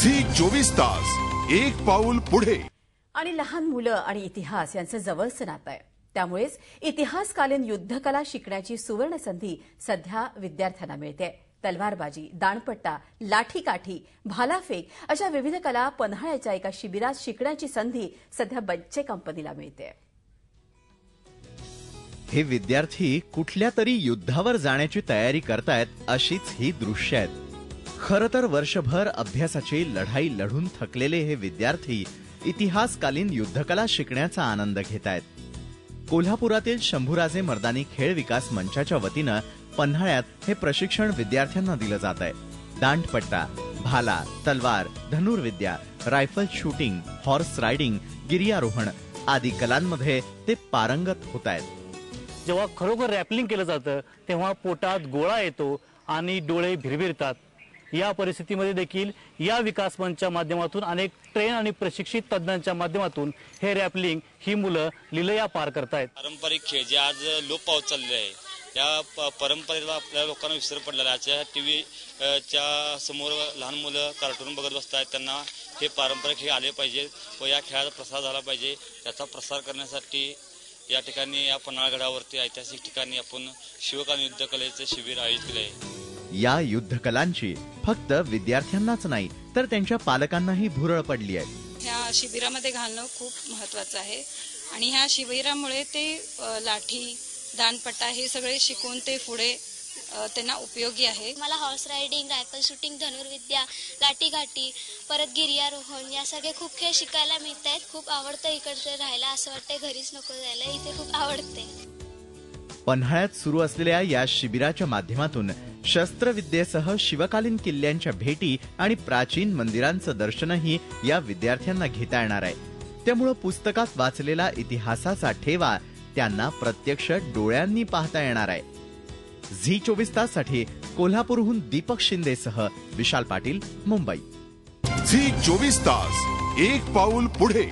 Zee 24 तास एक पाऊल पुढे। आणि लहान मुलं आणि इतिहास यांचं जवळचं नातं आहे। त्यामुळेच इतिहासकालीन युद्धकला शिकण्याची सुवर्ण संधी सध्या विद्यार्थ्यांना मिळते। तलवारबाजी, दांडपट्टा, लाठीकाठी, भालाफेक अशा विविध कला पन्हाळ्याच्या एका शिबिरात शिकण्याची संधी सध्या बच्चे कंपनीला मिळते। हे विद्यार्थी कुठल्या तरी युद्धावर जाण्याची तयारी करतायत अशीच ही दृश्य आहेत। खरं तर वर्षभर अभ्यासाची लढाई लढून थकलेले हे विद्यार्थी इतिहासकालीन युद्धकला शिकण्याचा आनंद घेतायत। कोल्हापुरातील शंभूराजे मर्दानी खेळ विकास मंचाच्या वतीनं पन्हाळ्यात हे प्रशिक्षण विद्यार्थ्यांना दिलं जात आहे। दांडपट्टा, भाला, तलवार, धनुर्विद्या, रायफल शूटिंग, हॉर्स रायडिंग, गिर्यारोहण आदी कलांमध्ये ते पारंगत होत आहेत। जेव्हा खरोखर रॅपलिंग केलं जातं तेव्हा पोटात गोळा येतो आणि डोळे भिरभिरतात। या परिस्थितीमध्ये देखील या विकास मंचच्या माध्यमातून अनेक ट्रेन आणि प्रशिक्षित तज्ञांच्या माध्यमातून हे रॅपलिंग ही मुलं लीलया पार करतायत। पारंपरिक खेळ जे आज लोप पावत चालले आहे या परंपरेला आपल्या लोकांना विसर पडलेला आहे। टीव्ही च्या समोर लहान मुलं कार्टून बघत बसतात, त्यांना हे पारंपरिक खेळ आले पाहिजेत व या खेळाचा प्रसार झाला पाहिजे। त्याचा प्रसार करण्यासाठी या ठिकाणी या पन्हाळगडावरती ऐतिहासिक ठिकाणी आपण शिवकालीन युद्धकलेचे शिबिर आयोजित केले आहे। या युद्धकलांची फक्त विद्यार्थ्यांनाच नाही तर त्यांच्या पालकांनाही भुरळ पडली आहे। ह्या शिबिरामध्ये घालणं खूप महत्त्वाचं आहे आणि ह्या शिबिरामुळे ते लाठी, दांडपट्टा हे सगळे शिकून ते पुढे त्यांना उपयोगी आहे। मला हॉर्स रायडिंग, रायफल शूटिंग, धनुर्विद्या, लाठीकाठी, परत गिर्यारोहण या सगळे खूप खेळ शिकायला मिळतात। खूप आवडतं इकडे राहायला, असं वाटतं घरीच नको जायला, इथे खूप आवडते। पन्हाळ्यात सुरू असलेल्या या शिबिराच्या माध्यमातून शस्त्रविद्येसह शिवकालीन किल्ल्यांच्या भेटी आणि प्राचीन मंदिरांचं दर्शनही या विद्यार्थ्यांना घेता येणार आहे। त्यामुळे पुस्तकात वाचलेला इतिहासाचा ठेवा त्यांना प्रत्यक्ष डोळ्यांनी पाहता येणार आहे। झी 24 ताससाठी कोल्हापूरहून दीपक शिंदेसह विशाल पाटील, मुंबई। झी 24 तास एक पाऊल पुढे।